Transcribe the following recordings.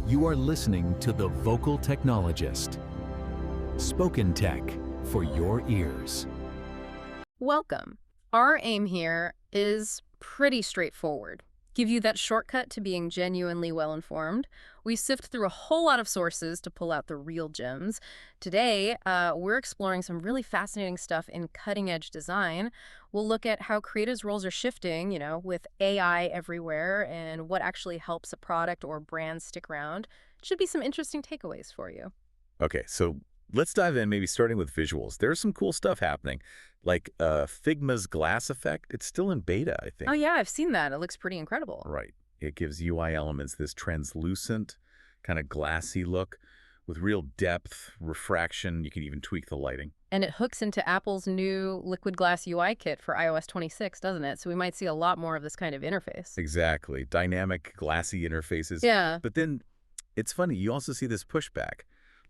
You are listening to The Vocal Technologist. Spoken tech for your ears. Welcome. Our aim here is pretty straightforward. Give you that shortcut to being genuinely well-informed. We sift through a whole lot of sources to pull out the real gems. Today, we're exploring some really fascinating stuff in cutting-edge design. We'll look at how creatives' roles are shifting, with AI everywhere, and what actually helps a product or brand stick around. Should be some interesting takeaways for you. Okay, so let's dive in, maybe starting with visuals. There's some cool stuff happening, like Figma's glass effect. It's still in beta, I think. Oh yeah, I've seen that. It looks pretty incredible. Right. It gives UI elements this translucent, kind of glassy look with real depth, refraction. You can even tweak the lighting. And it hooks into Apple's new Liquid Glass UI kit for iOS 26, doesn't it? So we might see a lot more of this kind of interface. Exactly. Dynamic, glassy interfaces. Yeah. But then it's funny, you also see this pushback.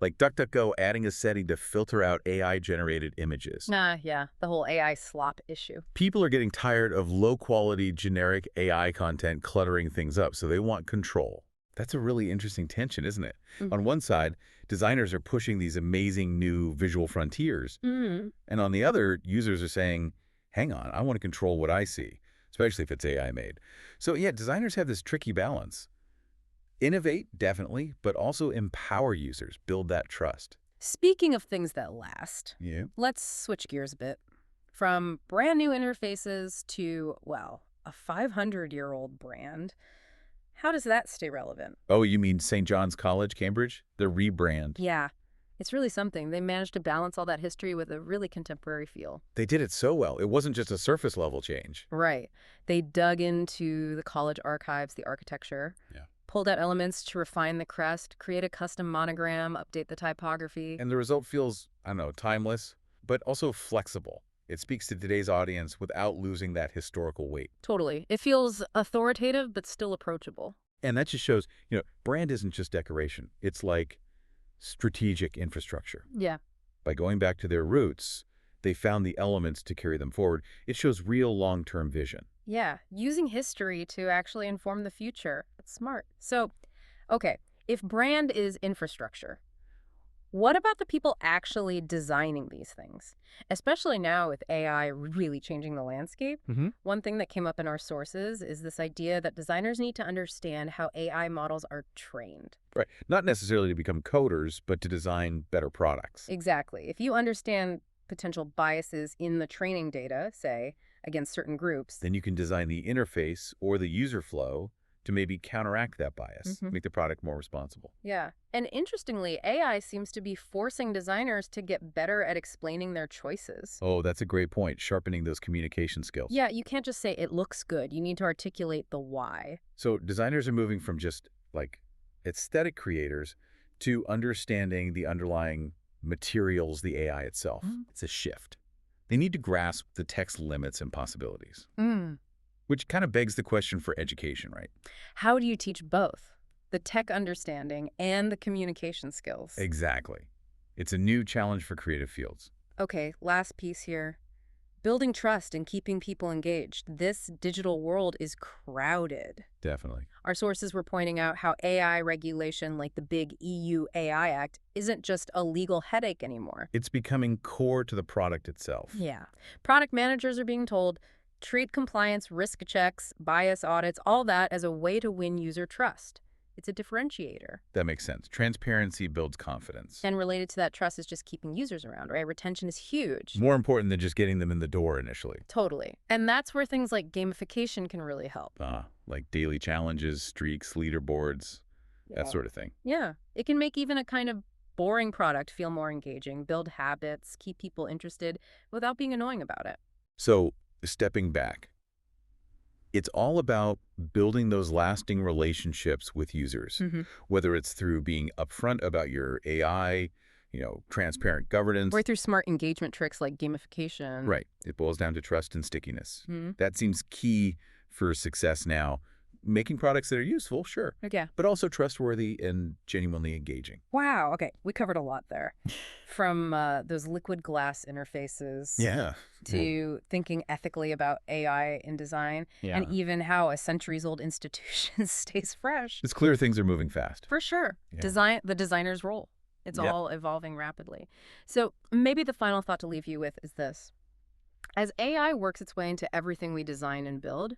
Like DuckDuckGo adding a setting to filter out AI-generated images. Yeah, the whole AI slop issue. People are getting tired of low-quality, generic AI content cluttering things up, so they want control. That's a really interesting tension, isn't it? Mm-hmm. On one side, designers are pushing these amazing new visual frontiers. And on the other, users are saying, hang on, I want to control what I see, especially if it's AI made. So yeah, designers have this tricky balance. Innovate, definitely, but also empower users, build that trust. Speaking of things that last, Yeah. let's switch gears a bit. From brand new interfaces to, well, a 500-year-old brand. How does that stay relevant? Oh, you mean St. John's College, Cambridge? The Rebrand. Yeah, it's really something. They managed to balance all that history with a really contemporary feel. They did it so well. It wasn't just a surface level change. Right. They dug into the college archives, the architecture. Yeah. Pulled out elements to refine the crest, create a custom monogram, update the typography. And the result feels, I don't know, timeless, but also flexible. It speaks to today's audience without losing that historical weight. Totally. It feels authoritative, but still approachable. And that just shows, brand isn't just decoration. It's like strategic infrastructure. Yeah. By going back to their roots, they found the elements to carry them forward. It shows real long-term vision. Yeah, using history to actually inform the future. That's smart. So, okay, if brand is infrastructure, what about the people actually designing these things? Especially now with AI really changing the landscape. One thing that came up in our sources is this idea that designers need to understand how AI models are trained. Right. Not necessarily to become coders, but to design better products. Exactly. If you understand potential biases in the training data, say, against certain groups, then you can design the interface or the user flow to maybe counteract that bias, make the product more responsible. Yeah. And interestingly, AI seems to be forcing designers to get better at explaining their choices. Oh, that's a great point, sharpening those communication skills. Yeah, you can't just say it looks good. You need to articulate the why. So designers are moving from just like aesthetic creators to understanding the underlying materials, the AI itself. It's a shift. They need to grasp the tech's limits and possibilities. Which kind of begs the question for education, right? How do you teach both? The tech understanding and the communication skills. Exactly. It's a new challenge for creative fields. Okay, last piece here. Building trust and keeping people engaged. This digital world is crowded. Definitely. Our sources were pointing out how AI regulation, like the big EU AI Act, isn't just a legal headache anymore. It's becoming core to the product itself. Yeah. Product managers are being told, treat compliance, risk checks, bias audits, all that as a way to win user trust. It's a differentiator. That makes sense. Transparency builds confidence. And related to that trust is just keeping users around, right? Retention is huge. More important than just getting them in the door initially. Totally. And that's where things like gamification can really help. Like daily challenges, streaks, leaderboards, that sort of thing. Yeah. It can make even a kind of boring product feel more engaging, build habits, keep people interested without being annoying about it. So, stepping back, it's all about building those lasting relationships with users, whether it's through being upfront about your AI, transparent governance. Or through smart engagement tricks like gamification. Right. It boils down to trust and stickiness. That seems key for success now. making products that are useful, sure, Okay. but also trustworthy and genuinely engaging. Wow. Okay. We covered a lot there. From those liquid glass interfaces Yeah. to thinking ethically about AI in design, and even how a centuries-old institution stays fresh. It's clear things are moving fast. For sure. Yeah. The designer's role. It's Yep. all evolving rapidly. So maybe the final thought to leave you with is this. As AI works its way into everything we design and build,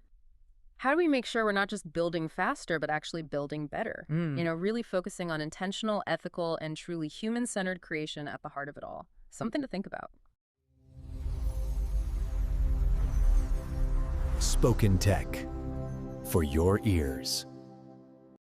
how do we make sure we're not just building faster, but actually building better? Really focusing on intentional, ethical, and truly human-centered creation at the heart of it all. Something to think about. Spoken Tech for your ears.